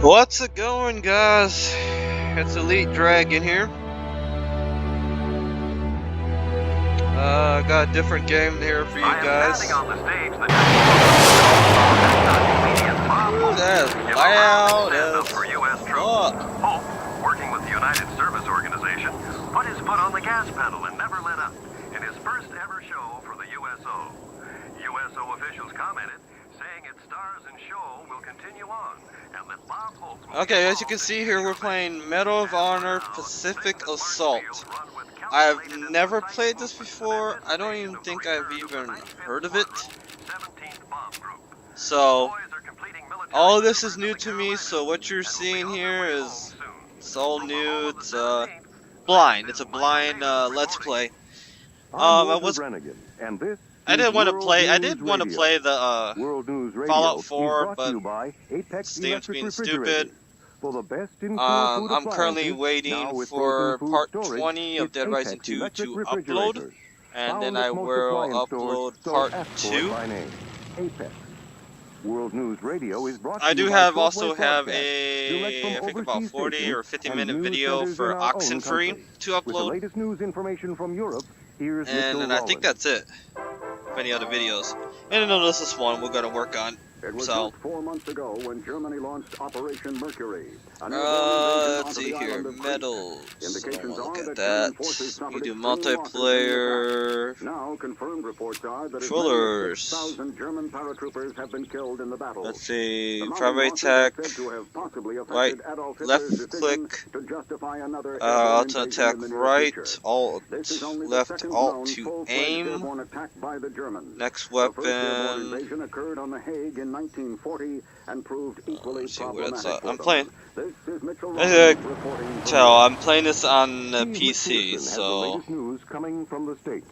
What's it going, guys? It's Elite Dragon here. Got a different game here for you guys. Ooh, that is loud as fuck. Hope, working with the United Service Organization, put his foot on the gas pedal and never let up in his first ever show for the USO. USO officials commented, saying its stars and show will continue on, and that Bob Hope will Okay, as you can see here, we're playing Medal of Honor Pacific Assault. I've never played this before. I don't even think I've even heard of it. So, all of this is new to me, so what you're seeing here is it's all new. It's blind. It's a blind let's play. I did want to play the Fallout 4, but Steam's being stupid. I'm currently waiting for part 20 of Dead Rising 2 to upload, and then I will upload part 2. World News Radio is brought I to do you have by also Shortwave have Broadcast. I think about 40 or 50 minute and video news for centers in our own Oxenfree country. to With the upload, latest news information from Europe, here's and then I think that's it. If any other videos, and then this is one we're gonna work on. It was So, just 4 months ago when Germany launched Operation Mercury. let's see here, medals. I want to look at that. You do multiplayer. Now confirmed reports are that Controllers. 1,000 German paratroopers have been killed in the battle. Let's see, The primary mountain losses attack. are said to have possibly right, affected Adolf left Hitler's decision click, to justify another auto airborne attack invasion in the near right, future. alt This is only the left, second alt known to full-fledged aim. airborne attack by the Germans. Next The first airborne weapon. invasion occurred on The Hague in 1940 and proved equally Let's see what problematic it's for I'm them. playing. This is Mitchell As you Robbins reporting from tell, I'm playing this on the Steve PC, McPherson has the so latest news coming from the States.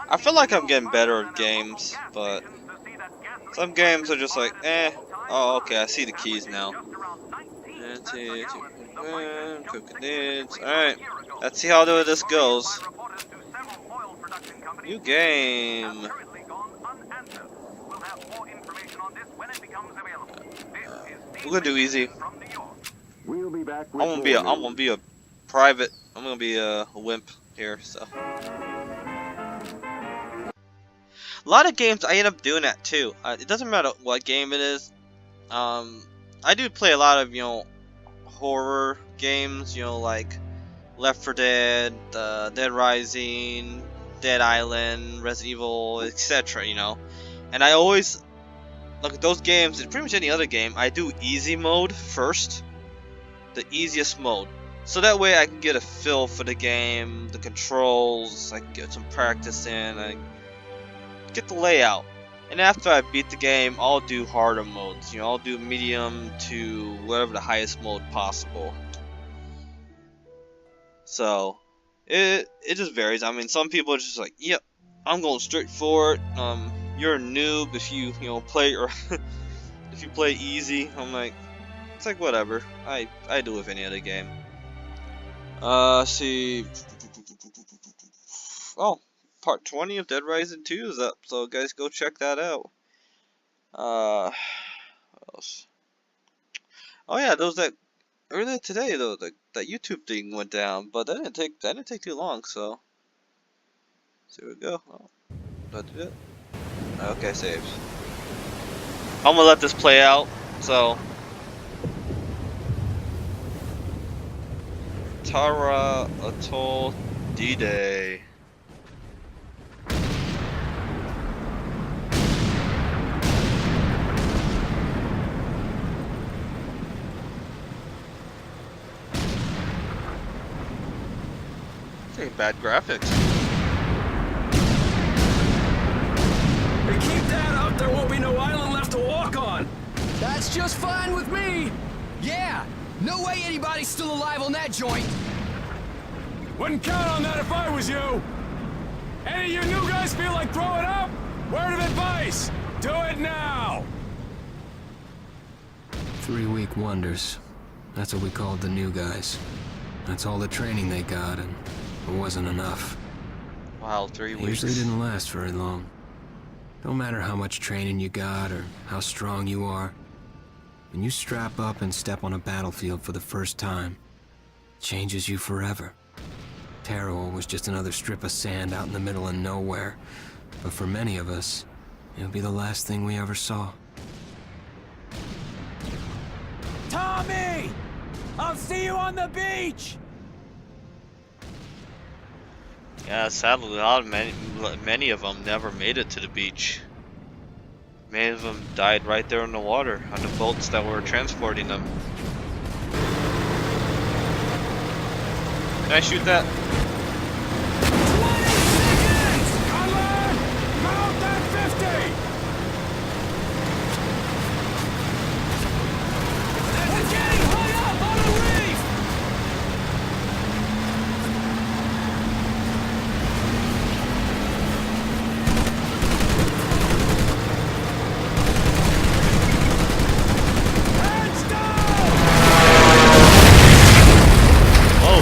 I feel like I'm getting better at games, but some games are just like, eh. Oh, okay, I see the keys now. Alright, let's see how this goes. New game. We're gonna do easy. We'll be back with I'm gonna be a private. I'm gonna be a wimp here. So a lot of games I end up doing that too. It doesn't matter what game it is. I do play a lot of horror games. Like Left 4 Dead, Dead Rising, Dead Island, Resident Evil, etc. And I always look at those games, and pretty much any other game, I do easy mode first. The easiest mode. So that way I can get a feel for the game, the controls, I can get some practice in, I get the layout. And after I beat the game, I'll do harder modes. I'll do medium to whatever the highest mode possible. So, it just varies. I mean, some people are just like, yep, I'm going straight for it. You're a noob if you play or if you play easy. I'm like, it's like whatever. I do with any other game. See. Oh, part 20 of Dead Rising 2 is up, so guys, go check that out. What else? Oh yeah, those that earlier today though, that YouTube thing went down, but that didn't take too long. So here we go. Oh, that did it. Okay, saves. I'm gonna let this play out. So. Tara Atoll D-Day. Pretty bad graphics. Hey, keep that up, there won't be no island left to walk on. That's just fine with me. Yeah, no way anybody's still alive on that joint. Wouldn't count on that if I was you. Any of you new guys feel like throwing up? Word of advice, do it now. 3-week wonders. That's what we called the new guys. That's all the training they got, and it wasn't enough. Wow, 3 It weeks. usually didn't last very long. Don't matter how much training you got or how strong you are. When you strap up and step on a battlefield for the first time, it changes you forever. Terror was just another strip of sand out in the middle of nowhere, but for many of us, it'll be the last thing we ever saw. Tommy! I'll see you on the beach! Yeah, sadly, many of them never made it to the beach. Many of them died right there in the water on the boats that were transporting them. Can I shoot that? 20 seconds! Conrad! Mount that 50! We're getting hung up on the reef! Hands down! Whoa!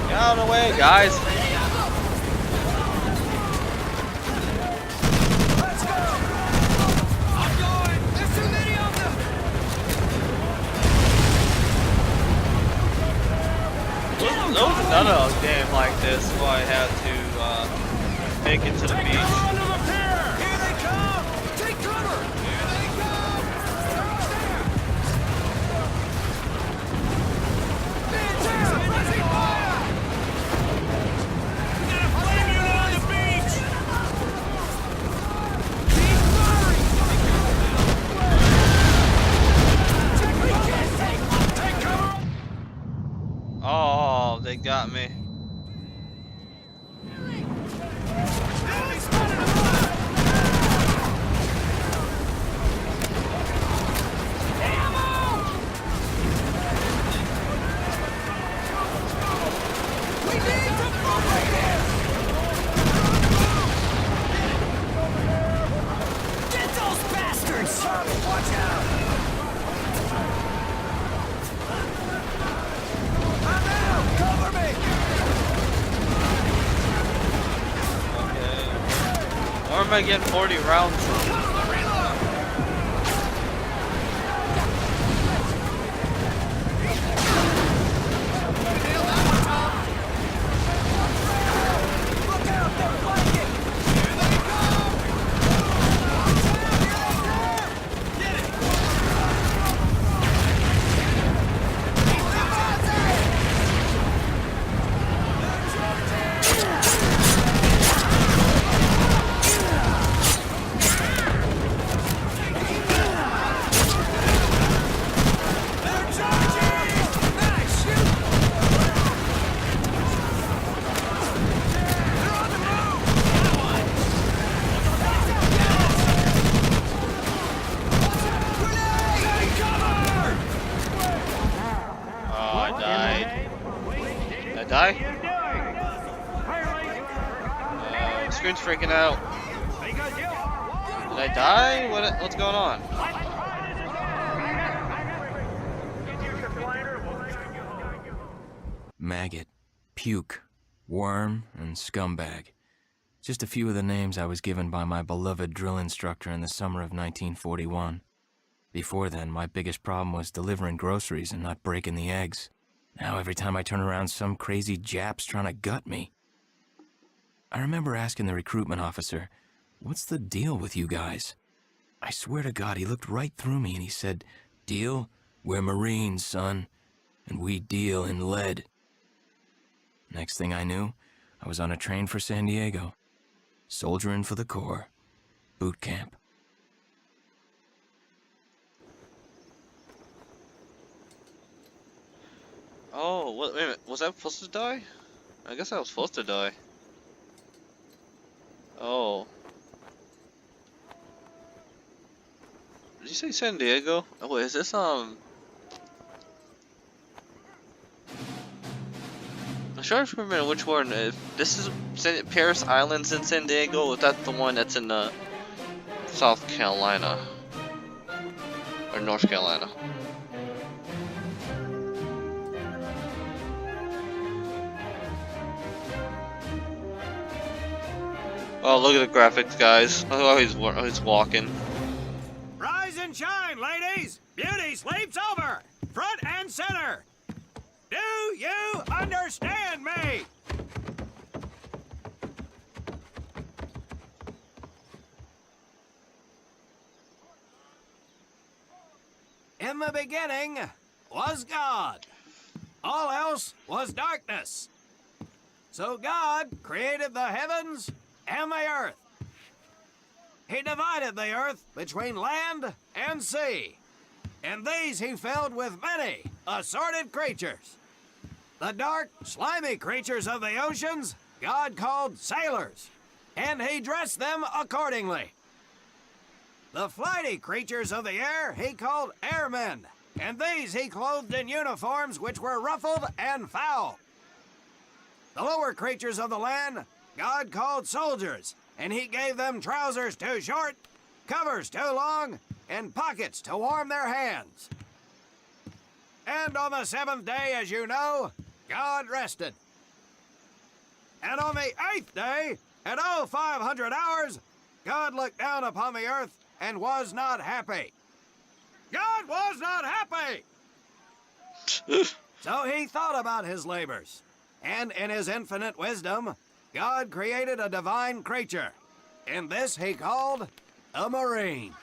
Get out of the way, guys! There was another game like this where I had to make it to the beach. Here they come! Take cover! Here they come! Man down! Pressing fire! We got a flame unit on the beach! Keep firing! Take cover! Oh, they got me. Enemy spotted above! Ammo! We need to move right here! Get those bastards! Watch out! I'm out! Cover me! Okay. Where am I getting 40 rounds from? Look out! They're flanking! Here they come! Get it! They're charging! Nice! Shoot! They're on the move! Take cover! Oh, I died. Did I die? Screen's freaking out. Did I die? What's going on? Maggot, puke, worm, and scumbag. Just a few of the names I was given by my beloved drill instructor in the summer of 1941. Before then, my biggest problem was delivering groceries and not breaking the eggs. Now every time I turn around, some crazy Jap's trying to gut me. I remember asking the recruitment officer, "What's the deal with you guys?" I swear to God, he looked right through me and he said, "Deal? We're Marines, son, and we deal in lead." Next thing I knew, I was on a train for San Diego. Soldiering for the Corps. Boot camp. Oh, wait a minute. Was I supposed to die? I guess I was supposed to die. Oh. you say San Diego? Oh, wait, is this I'm trying to remember which one. If this is Paris Islands in San Diego, or is that the one that's in South Carolina or North Carolina? Oh, look at the graphics, guys. Oh, he's walking. Rise and shine, ladies! Beauty sleeps over! Front and center! Do you understand me? In the beginning was God. All else was darkness. So God created the heavens and the earth. He divided the earth between land and sea, and these he filled with many assorted creatures. The dark, slimy creatures of the oceans God called sailors, and he dressed them accordingly. The flighty creatures of the air he called airmen, and these he clothed in uniforms which were ruffled and foul. The lower creatures of the land God called soldiers, and he gave them trousers too short, covers too long, and pockets to warm their hands. And on the seventh day, as you know, God rested. And on the eighth day, at 0500 hours, God looked down upon the earth and was not happy. God was not happy! So he thought about his labors, and in his infinite wisdom, God created a divine creature, and this he called a marine.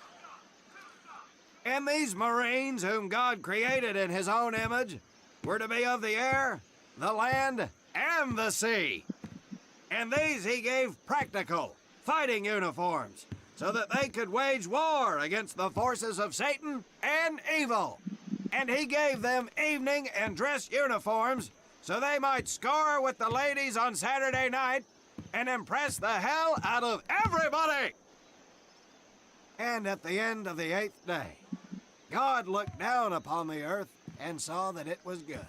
And these marines whom God created in his own image were to be of the air, the land, and the sea. And these he gave practical, fighting uniforms, so that they could wage war against the forces of Satan and evil. And he gave them evening and dress uniforms, so they might score with the ladies on Saturday night and impress the hell out of everybody. And at the end of the eighth day, God looked down upon the earth and saw that it was good.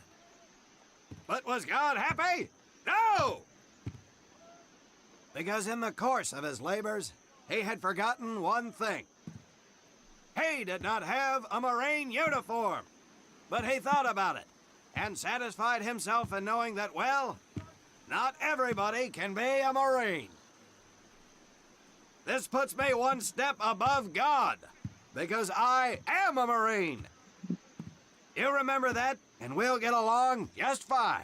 But was God happy? No! Because in the course of his labors, he had forgotten one thing. He did not have a Marine uniform, but he thought about it and satisfied himself in knowing that, well, not everybody can be a Marine. This puts me one step above God, because I am a Marine. You remember that, and we'll get along just fine.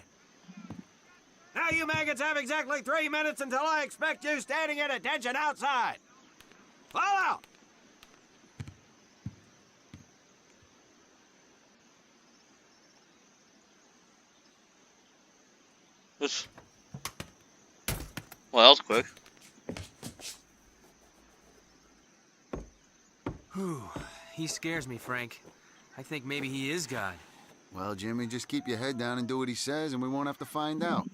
Now you maggots have exactly 3 minutes until I expect you standing at attention outside. Fall out! Well, that was quick. Whew. He scares me, Frank. I think maybe he is God. Well, Jimmy, just keep your head down and do what he says, and we won't have to find out.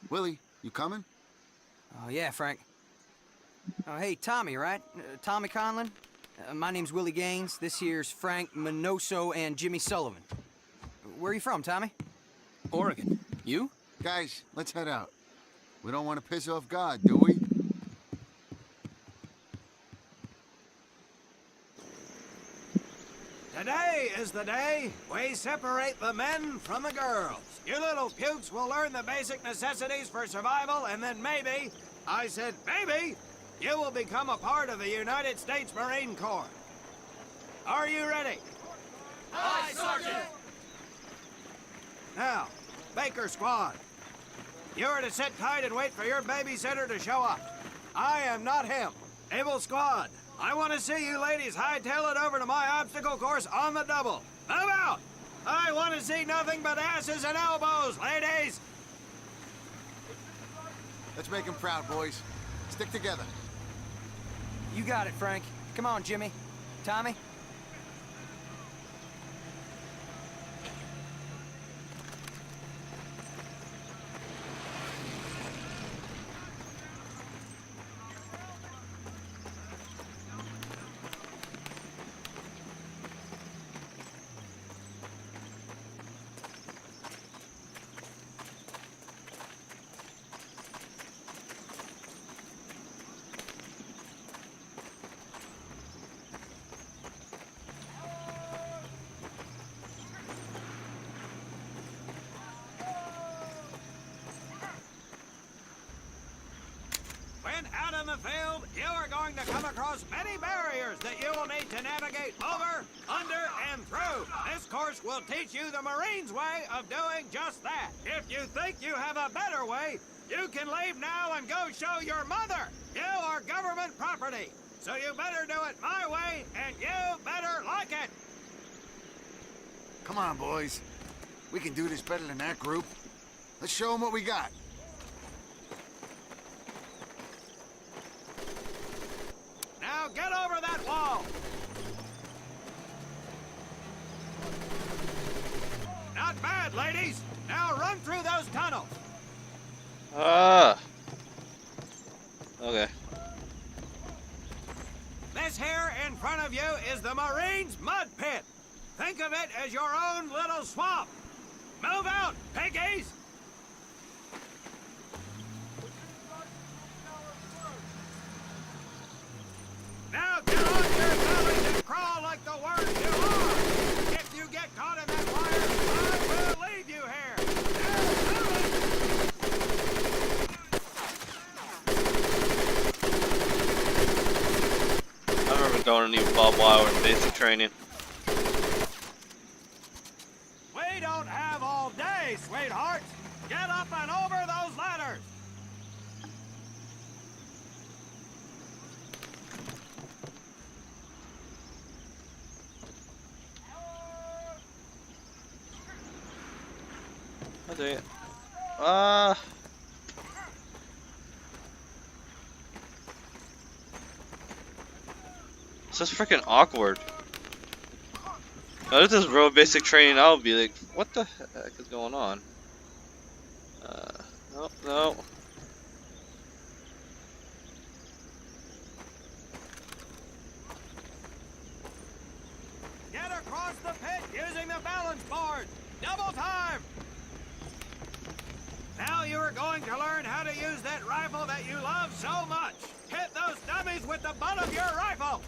Willie, you coming? Oh, yeah, Frank. Oh, hey, Tommy, right? Tommy Conlon? My name's Willie Gaines. This here's Frank Minoso and Jimmy Sullivan. Where are you from, Tommy? Oregon. You? Guys, let's head out. We don't want to piss off God, do we? Today is the day we separate the men from the girls. You little pukes will learn the basic necessities for survival, and then maybe, I said maybe, you will become a part of the United States Marine Corps. Are you ready? Aye, Sergeant! Now, Baker Squad, you are to sit tight and wait for your babysitter to show up. I am not him. Able Squad, I want to see you ladies hightail it over to my obstacle course on the double. Move out! I want to see nothing but asses and elbows, ladies! Let's make him proud, boys. Stick together. You got it, Frank. Come on, Jimmy. Tommy? the field, you are going to come across many barriers that you will need to navigate over, under, and through. This course will teach you the Marines' way of doing just that. If you think you have a better way, you can leave now and go show your mother. You are government property, so you better do it my way, and you better like it. Come on, boys. We can do this better than that group. Let's show them what we got. Now get over that wall. Not bad, ladies. Now run through those tunnels. Okay. This here in front of you is the Marines' mud pit. Think of it as your own little swamp. Move out, piggies! Now get on your bellies and crawl like the worms you are. If you get caught in that wire, I will leave you here. Now move I remember going to need barbed wire in basic training. We don't have all day, sweetheart. Get up and over those ladders. I'll do it. It's just freaking awkward. If this is real basic training, I would be like, what the heck is going on? No. Get across the pit using the balance board. Double time. Now you are going to learn how to use that rifle that you love so much. Hit those dummies with the butt of your rifle.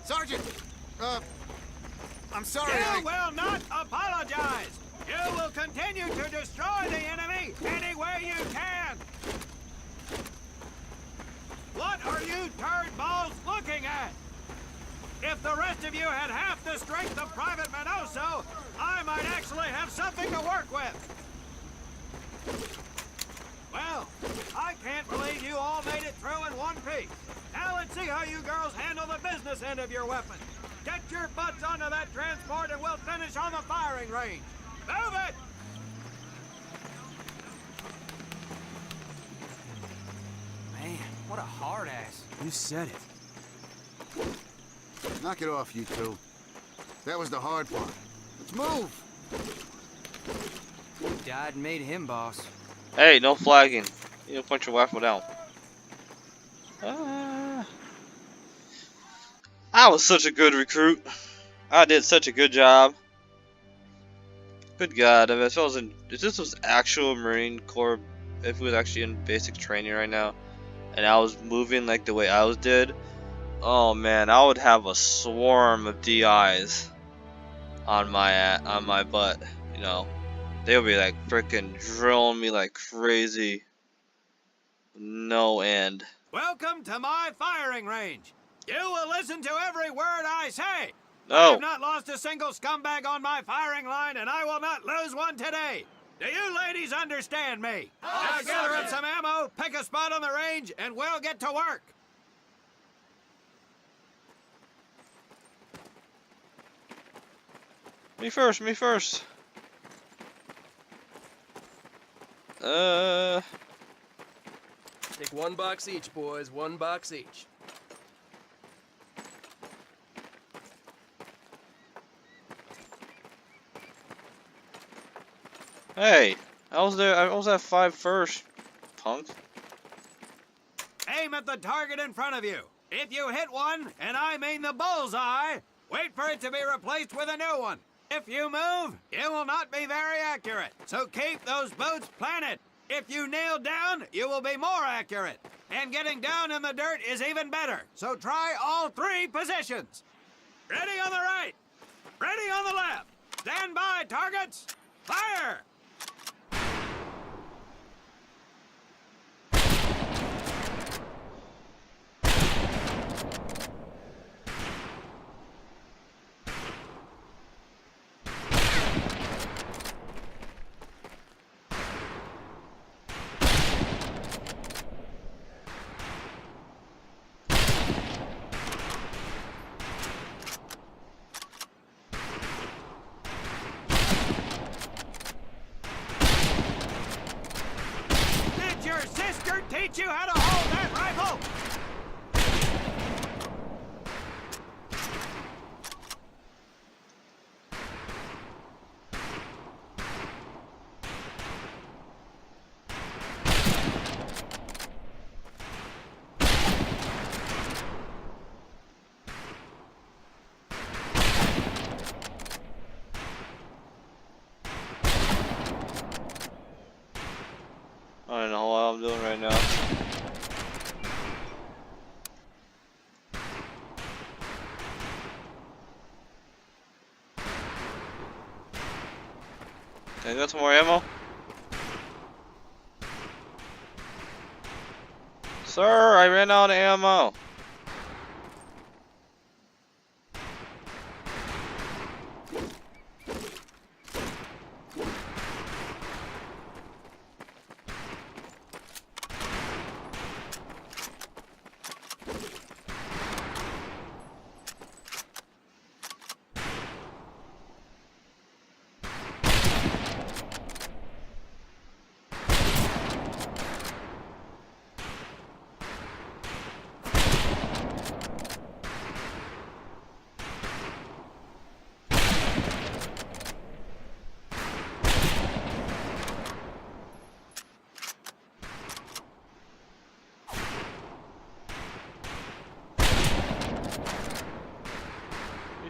Sergeant! I'm sorry, You will not apologize. You will continue to destroy the enemy any way you can. What are you turd balls looking at? If the rest of you had half the strength of Private Minoso, I might actually have something to work with. Well, I can't believe you all made it through in one piece. Now let's see how you girls handle the business end of your weapon. Get your butts onto that transport and we'll finish on the firing range. Move it! Man, what a hard ass. You said it. Knock it off, you two. That was the hard part. Let's move! You died and made him boss. Hey, no flagging. You don't punch your rifle down. I was such a good recruit. I did such a good job. Good God, if this was actual Marine Corps, if it was actually in basic training right now, and I was moving like the way I was did, oh man, I would have a swarm of DIs on my butt. You know, they would be like freaking drilling me like crazy. No end. Welcome to my firing range. You will listen to every word I say. No. I have not lost a single scumbag on my firing line, and I will not lose one today. Do you ladies understand me? Now gather up some ammo, pick a spot on the range, and we'll get to work. Me first, me first. Take 1 box each, boys. 1 box each. Hey, I was at 5 first, punk. Aim at the target in front of you. If you hit one, and I mean the bullseye, wait for it to be replaced with a new one. If you move, it will not be very accurate. So keep those boots planted. If you nail down, you will be more accurate. And getting down in the dirt is even better. So try all 3 positions. Ready on the right. Ready on the left. Stand by, targets! Fire! Did your sister teach you how to hold that rifle? I don't know what I'm doing right now. Can I get some more ammo? Sir, I ran out of ammo.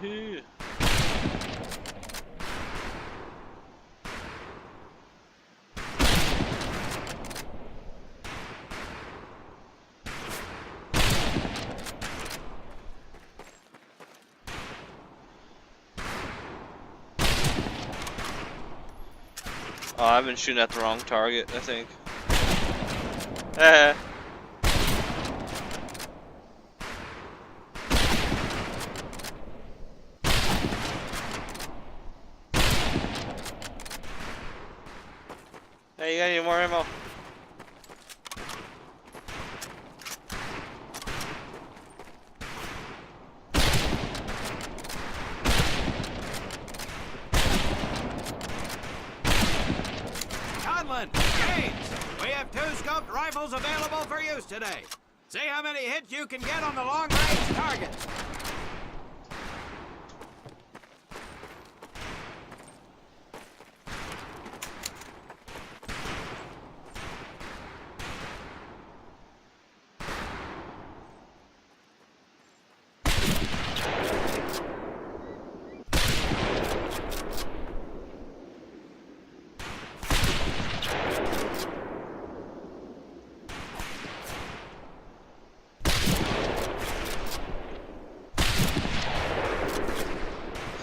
Woohoo. Oh, I've been shooting at the wrong target, I think. Eh. Hey, you got any more ammo? Conlon, Gaines, we have 2 scoped rifles available for use today. See how many hits you can get on the long-range targets.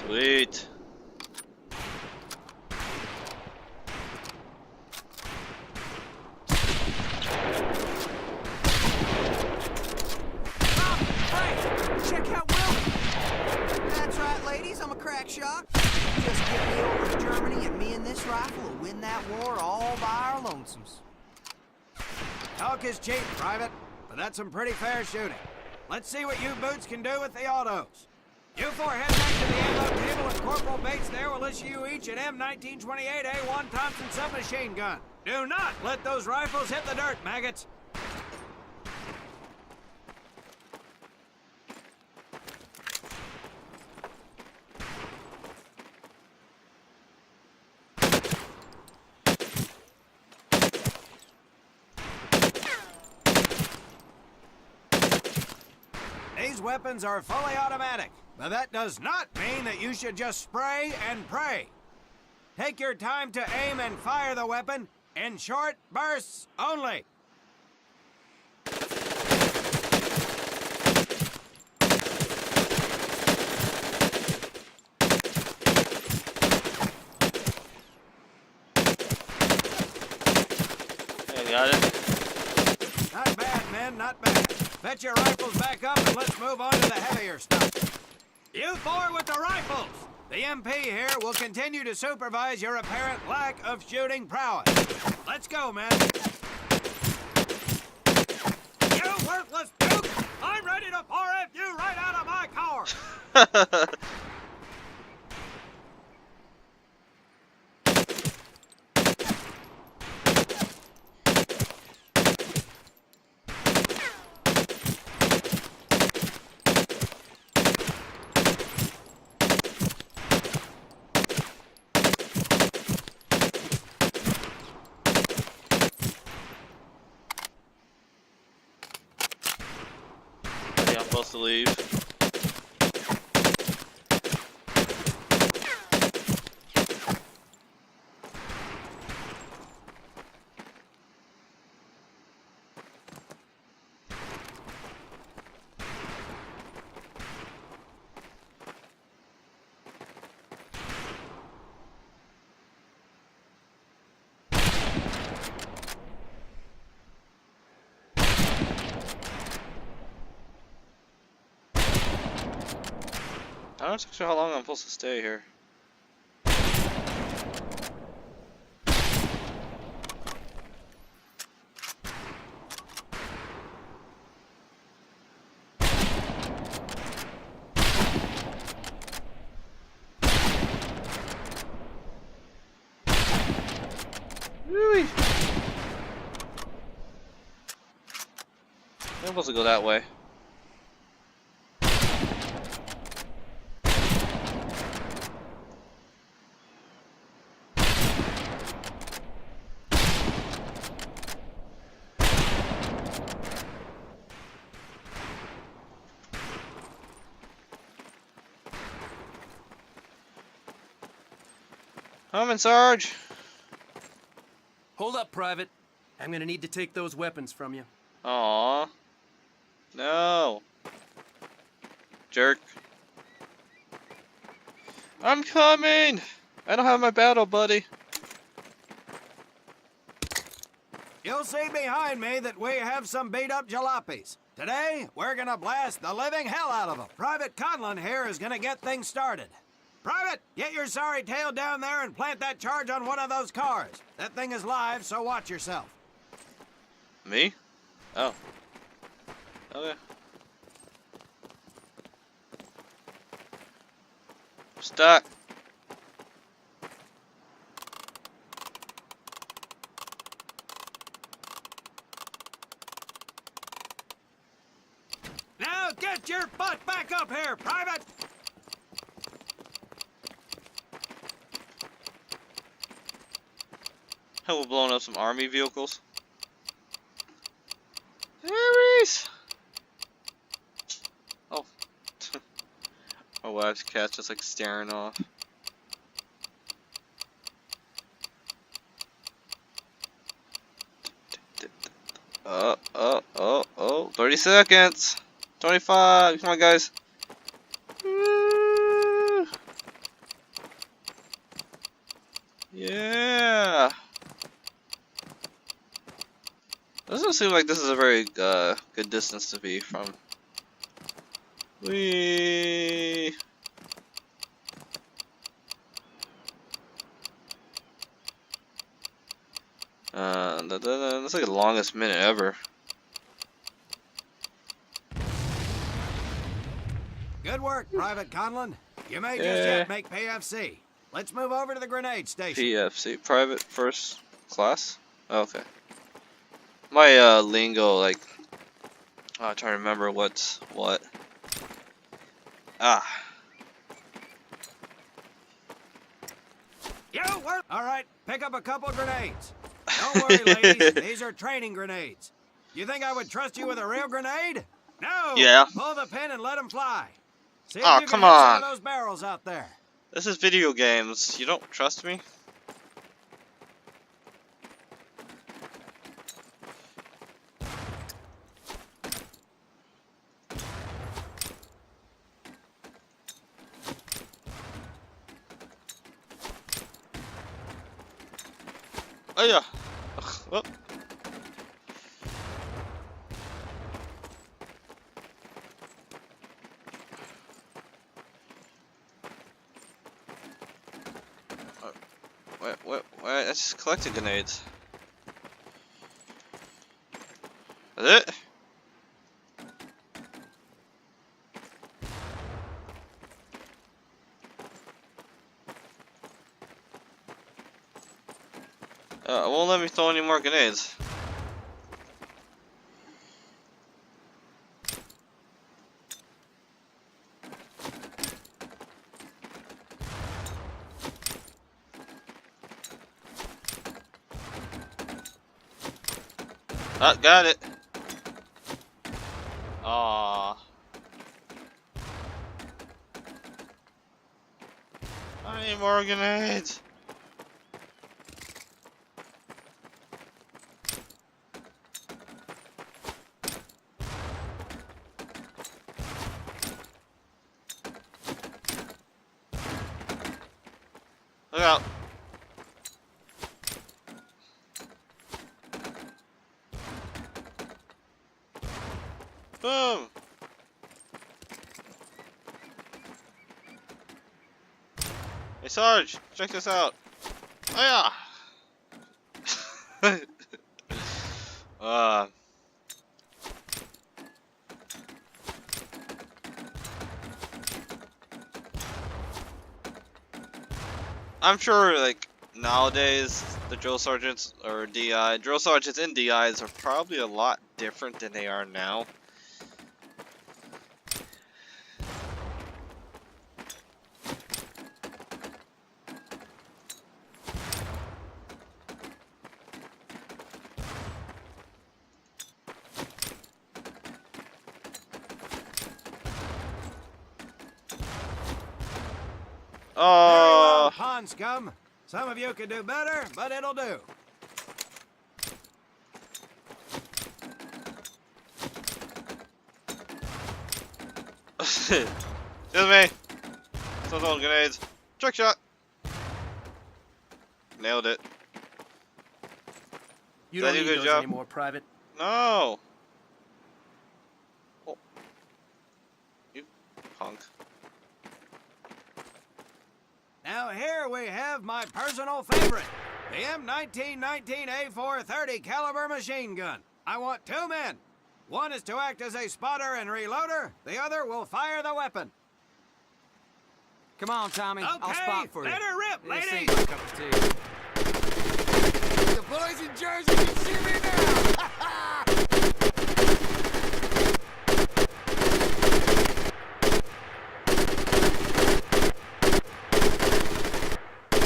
Sweet. Check out Will. That's right, ladies. I'm a crack shot. Just get me over to Germany, and me and this rifle will win that war all by our lonesomes. Talk is cheap, Private, but that's some pretty fair shooting. Let's see what you boots can do with the autos. You 4 head back to the ammo table, and Corporal Bates there will issue you each an M1928A1 Thompson submachine gun. Do not let those rifles hit the dirt, maggots. These weapons are fully automatic, but that does not mean that you should just spray and pray. Take your time to aim and fire the weapon in short bursts only. men, not bad. Fetch your rifles back up and let's move on to the heavier stuff. You four with the rifles! The MP here will continue to supervise your apparent lack of shooting prowess. Let's go, men. You worthless puke! I'm ready to 4F you right out of my car! I'm supposed to leave. I'm not sure how long I'm supposed to stay here. Really? I'm supposed to go that way. Coming, Sarge. Hold up, Private. I'm gonna need to take those weapons from you. Aww. No. Jerk. I'm coming! I don't have my battle buddy. You'll see behind me that we have some beat-up jalopies. Today, we're gonna blast the living hell out of them. Private Conlon here is gonna get things started. Private, get your sorry tail down there and plant that charge on one of those cars. That thing is live, so watch yourself. Me? Oh. Okay. Stuck. Now get your butt back up here, Private! We're blowing up some army vehicles. Harry's! Oh. My wife's cat's just like staring off. Oh. 30 seconds. 25. Come on, guys. Woo. Yeah. Doesn't seem like this is a very good distance to be from. Whee! That's like the longest minute ever. Good work, Private Conlon. You may just yet make PFC. Let's move over to the grenade station. PFC, private first class? Oh, okay. My lingo, like, I'm trying to remember what's what. Ah. You work. All right, pick up a couple grenades. Don't worry, ladies. These are training grenades. You think I would trust you with a real grenade? No. Yeah. Pull the pin and let them fly. See if Oh, you come can hit on. some of those barrels out there. This is video games. You don't trust me? Oh yeah. Oh. What? I just collected grenades. That's it? It won't let me throw any more grenades. Got it. Aww. I need more grenades. Look out. Boom! Hey Sarge, check this out. Oh yeah! I'm sure, like, nowadays, the drill sergeants or drill sergeants and DIs are probably a lot different than they are now. Very well, pond scum. Some of you could do better, but it'll do. Excuse me. Still throwing grenades. Trick shot. Nailed it. You don't Did I need do a those good job? anymore, Private. No. Oh. You punk. Now here we have my personal favorite, the M1919A430 caliber machine gun. I want 2 men. One is to act as a spotter and reloader. The other will fire the weapon. Come on, Tommy. Okay, I'll spot for you. let her rip, This ladies. ain't my cup of tea. The boys in Jersey can see me now!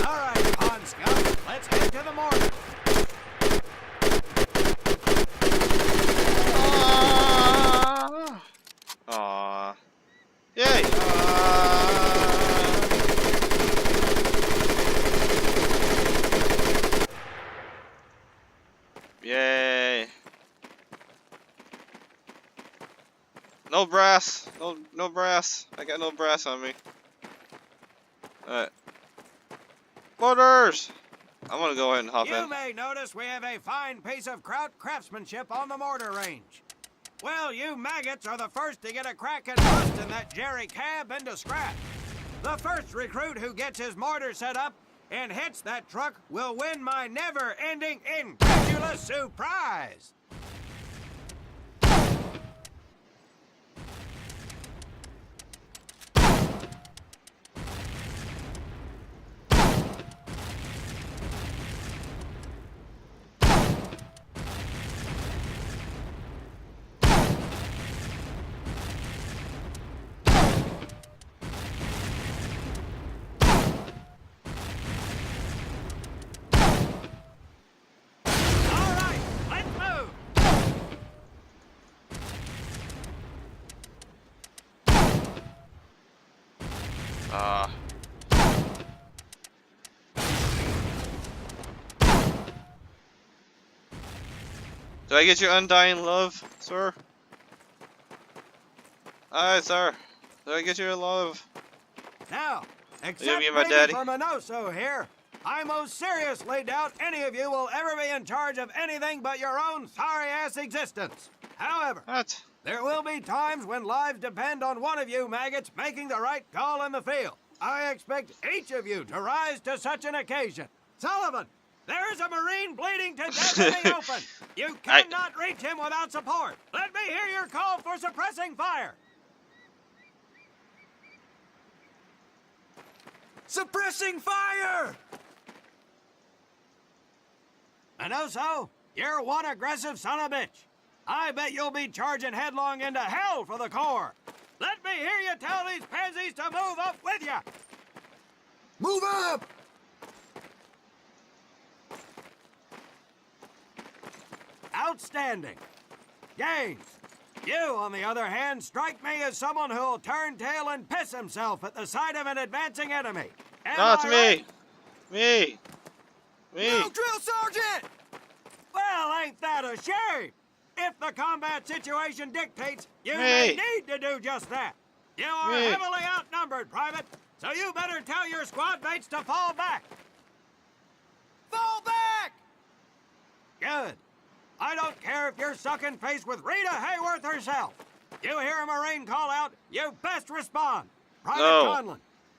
All right, pond scum, let's head to the mortar. Aww. Yay! Yay! No brass. No brass. I got no brass on me. Alright. Mortars! I'm gonna go ahead and hop You in. may notice we have a fine piece of craftsmanship on the mortar range. Well, you maggots are the first to get a crack at busting that Jerry cab into scrap. The first recruit who gets his mortar set up and hits that truck will win my never-ending incredulous surprise. All right, let's move. Do I get your undying love, sir? Alright, sir. Do I get your love? Now, except me and my maybe daddy? for Minoso here, I most seriously doubt any of you will ever be in charge of anything but your own sorry-ass existence. However, What? there will be times when lives depend on one of you maggots making the right call in the field. I expect each of you to rise to such an occasion. Sullivan, there is a Marine bleeding to death in the open. You cannot reach him without support. Let me hear your call for suppressing fire. Suppressing fire! Minoso, you're one aggressive son of a bitch. I bet you'll be charging headlong into hell for the Corps. Let me hear you tell these pansies to move up with you. Move up! Outstanding. Gaines, you, on the other hand, strike me as someone who'll turn tail and piss himself at the sight of an advancing enemy. No, it's me. Me. No, drill sergeant! Well, ain't that a shame? If the combat situation dictates, you may need to do just that. You are heavily outnumbered, Private, so you better tell your squad mates to fall back. Fall back! Good. I don't care if you're sucking face with Rita Hayworth herself. You hear a Marine call out, you best respond. Private Conlon,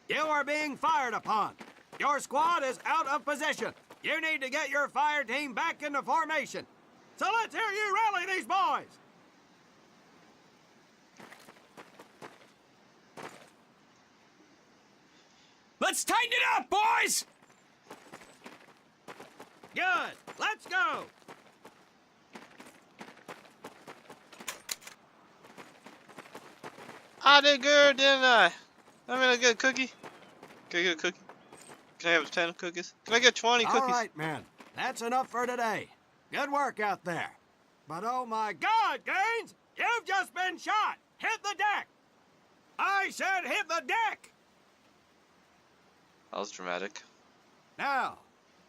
you are being fired upon. Your squad is out of position. You need to get your fire team back into formation. So let's hear you rally these boys. Let's tighten it up, boys! Good. Let's go. I did good, didn't I? I mean, I get a cookie. Can I get a cookie? Can I have 10 cookies? Can I get 20 cookies? All right, men. That's enough for today. Good work out there. But oh my God, Gaines! You've just been shot! Hit the deck! I said hit the deck! That was dramatic. Now,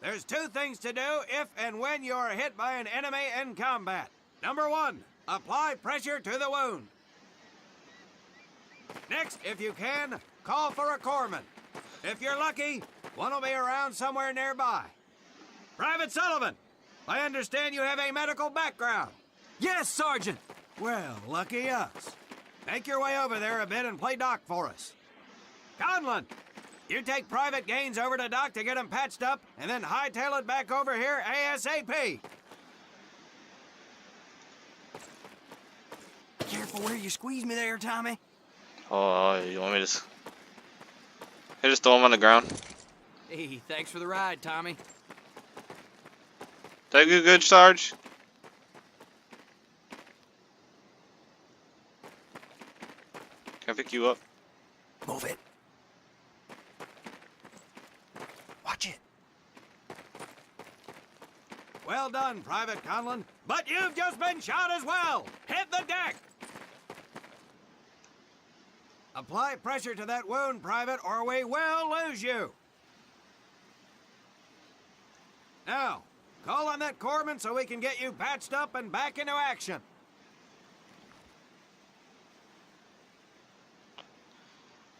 there's two things to do if and when you are hit by an enemy in combat. Number one, apply pressure to the wound. Next, if you can, call for a corpsman. If you're lucky, one will be around somewhere nearby. Private Sullivan, I understand you have a medical background. Yes, Sergeant. Well, lucky us. Make your way over there a bit and play doc for us. Conlon, you take Private Gaines over to doc to get him patched up, and then hightail it back over here ASAP. Careful where you squeeze me there, Tommy. Oh, you want me to just throw him on the ground? Hey, thanks for the ride, Tommy. Take you good, Sarge? Can I pick you up? Move it. Watch it. Well done, Private Conlon, but you've just been shot as well. Hit the deck. Apply pressure to that wound, Private, or we will lose you. Now, call on that corpsman so we can get you patched up and back into action.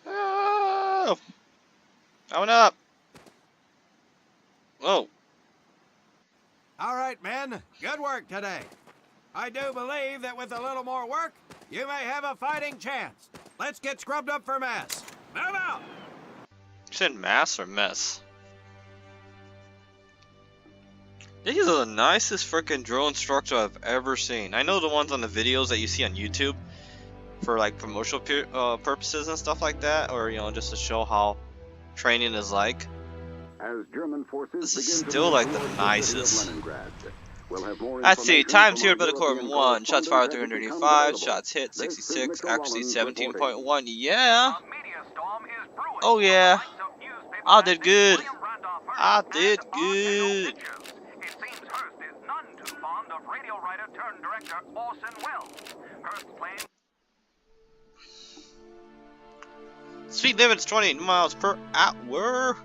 Oh! Coming up! Whoa. All right, men. Good work today. I do believe that with a little more work, you may have a fighting chance. Let's get scrubbed up for mass. Move out! You said mass or mess? These are the nicest freaking drill instructor I've ever seen. I know the ones on the videos that you see on YouTube for like promotional purposes and stuff like that, or you know, just to show how training is like. As German forces This is begin to still move like the toward city of nicest. Leningrad. We'll have more Let's see, information times from here our by the Corpsman European 1, shots fired correspondent as 385, it becomes shots hit available. This is 66, Mr. accuracy Rollins 17.1, yeah. A media storm is brewing. Oh yeah. The likes of newspaper I did magnates good. William Randolph Hearst I and did R.K.O. good. Pictures. It seems Hearst is none too fond of radio writer turned director Orson Welles. Hearst claims Speed limit's 28 miles per hour.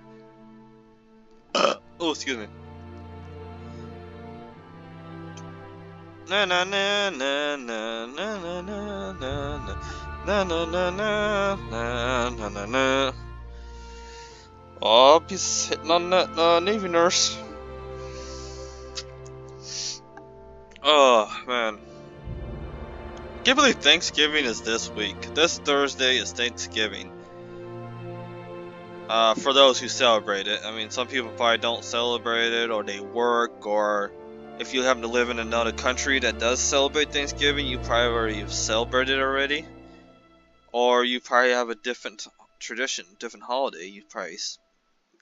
Oh, excuse me. Na na na na na na na na na na na na na na na na. Oh, he's hitting on that Navy nurse. Oh man. Can't believe Thanksgiving is this week. This Thursday is Thanksgiving. for those who celebrate it. I mean, some people probably don't celebrate it, or they work, or if you happen to live in another country that does celebrate Thanksgiving, you probably already have celebrated it already. Or you probably have a different tradition, different holiday you probably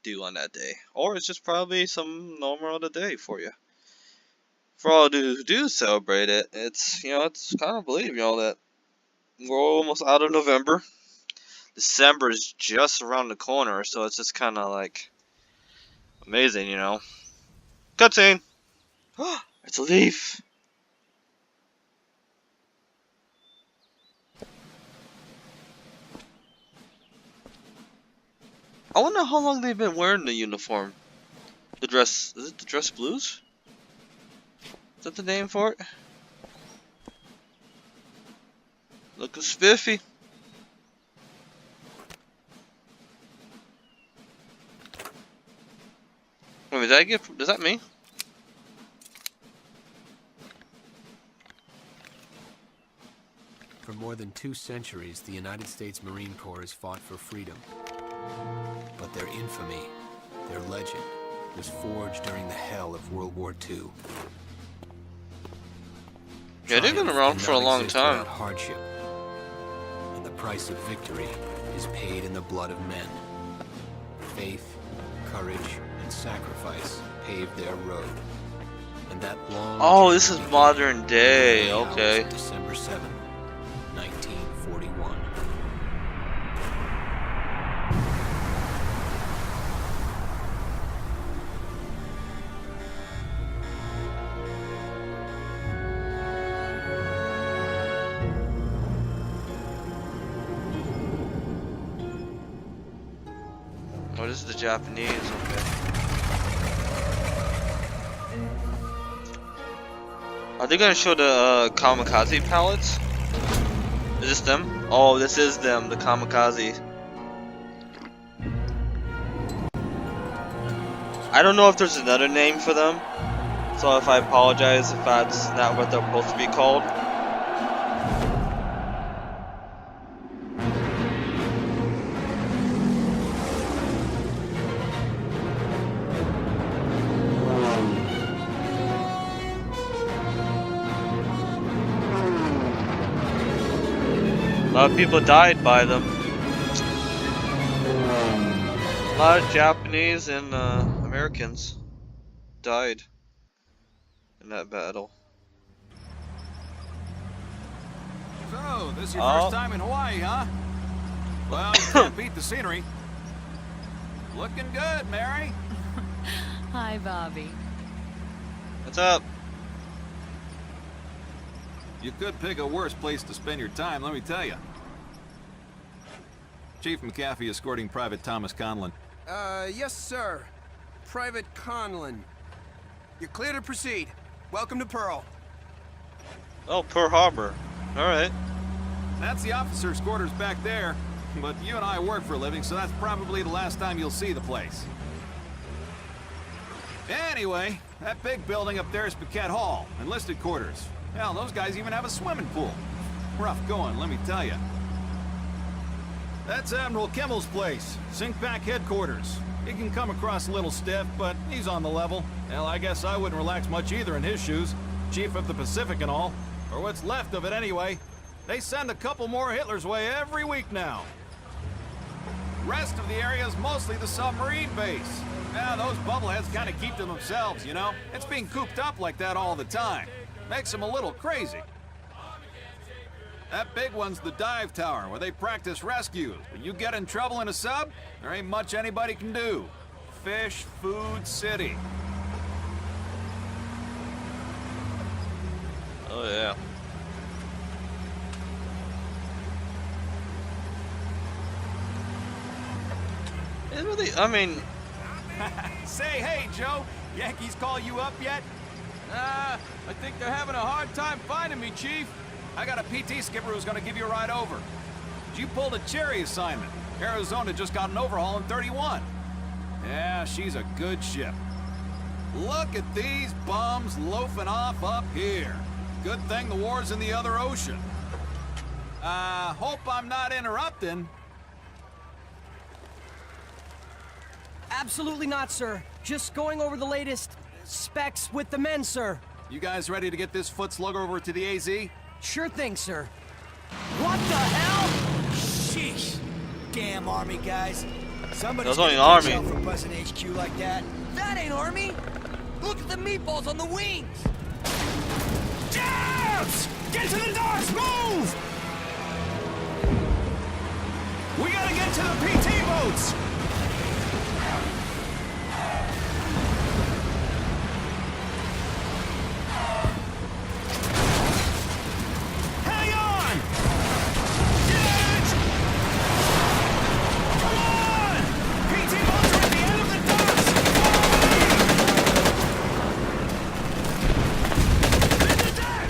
do on that day. Or it's just probably some normal other day for you. For all who do celebrate it, it's, you know, it's kind of believe, you know, that we're almost out of November. December is just around the corner, so it's just kind of like amazing, you know. Cutscene! It's a leaf! I wonder how long they've been wearing the uniform. The dress, is it the dress blues? Is that the name for it? Looking spiffy. Wait, did I get, is that me? For more than 2 centuries, the United States Marine Corps has fought for freedom. But their infamy, their legend, was forged during the hell of World War II. Yeah, they've been around for a long time. Hardship, and the price of victory is paid in the blood of men. Faith, courage, and sacrifice paved their road. And that long oh, this is modern day. Okay. December 7th, 1941. Oh, this is the Japanese, okay. Are they gonna show the kamikaze pilots? Is this them? Oh, this is them, the kamikaze. I don't know if there's another name for them, so if I apologize if that's not what they're supposed to be called. A lot of people died by them. A lot of Japanese and Americans died in that battle. So, this is your first time in Hawaii, huh? Well, you can't beat the scenery. Looking good, Mary. Hi, Bobby. What's up? You could pick a worse place to spend your time, let me tell you. Chief McAfee escorting Private Thomas Conlon. Yes, sir. Private Conlon. You're clear to proceed. Welcome to Pearl. Oh, Pearl Harbor. Alright. That's the officers' quarters back there. But you and I work for a living, so that's probably the last time you'll see the place. Anyway, that big building up there is Paquette Hall, enlisted quarters. Hell, those guys even have a swimming pool. Rough going, let me tell you. That's Admiral Kimmel's place, SINCPAC headquarters. He can come across a little stiff, but he's on the level. Hell, I guess I wouldn't relax much either in his shoes. Chief of the Pacific and all. Or what's left of it anyway. They send a couple more Hitler's way every week now. Rest of the area is mostly the submarine base. Now, those bubbleheads kind of keep to themselves, you know? It's being cooped up like that all the time. Makes them a little crazy. That big one's the dive tower, where they practice rescues. When you get in trouble in a sub, there ain't much anybody can do. Fish, food, city. Oh, yeah. It really, I mean... Say, hey, Joe, Yankees call you up yet? I think they're having a hard time finding me, Chief. I got a PT skipper who's gonna give you a ride over. You pulled a Cherry assignment. Arizona just got an overhaul in 31. Yeah, she's a good ship. Look at these bums loafing off up here. Good thing the war's in the other ocean. Hope I'm not interrupting. Absolutely not, sir. Just going over the latest specs with the men, sir. You guys ready to get this foot slugger over to the AZ? Sure thing, sir. What the hell? Sheesh. Damn Army guys. Somebody's That's only gonna get Army. yourself for buzzing HQ like that. That ain't Army. Look at the meatballs on the wings. Jabs! Get to the docks! Move! We gotta get to the PT boats! Hang on! Get! Come on! PT boats are at the end of the docks! Hit the deck!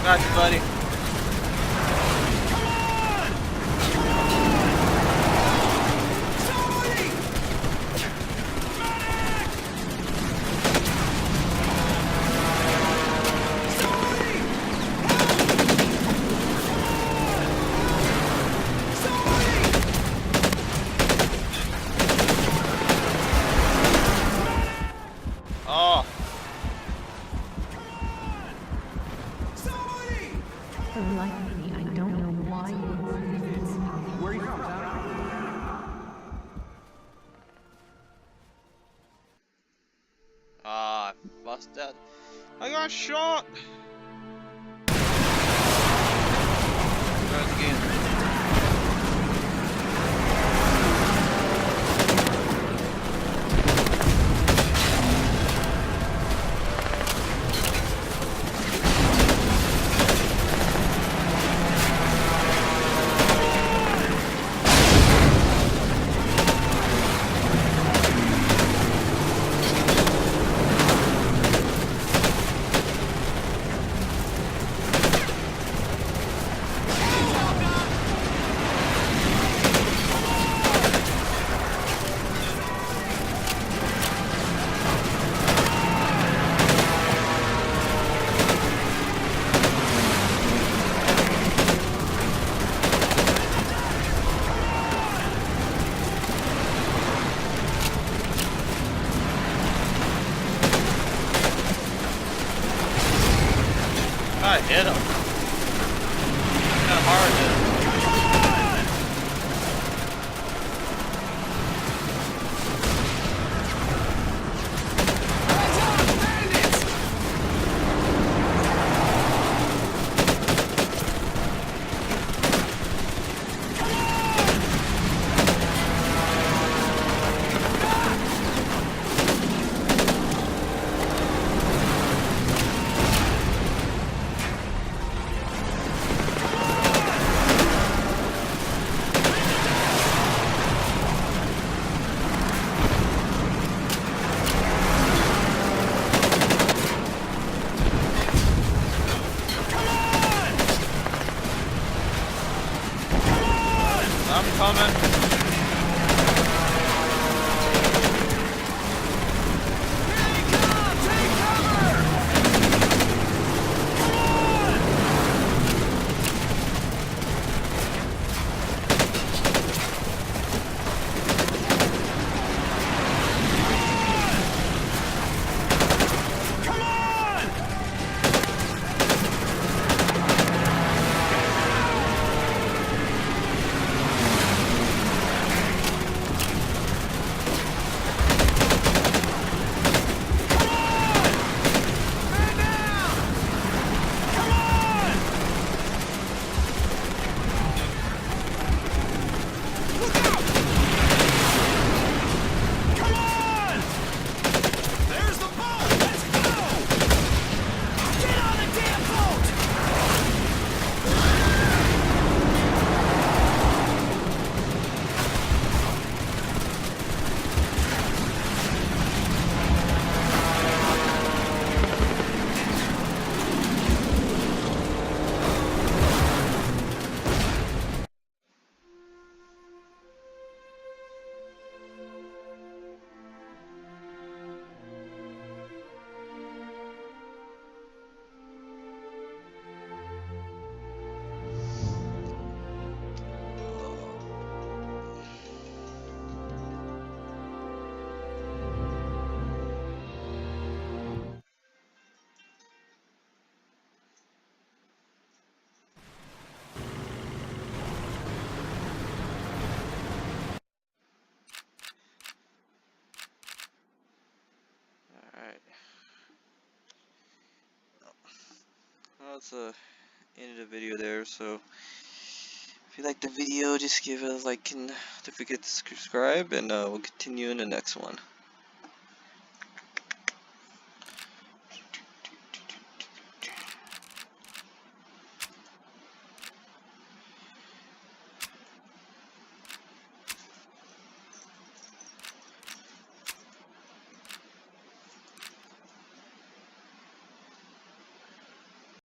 Got you, buddy. Oh. For the life of me, I don't know why you would do this. Where are you from, Ah, busted. I got shot. Try it again. I hit him. Kinda hard to... I'm coming. that's the end of the video there. So if you like the video, just give it a like and don't forget to subscribe, and we'll continue in the next one.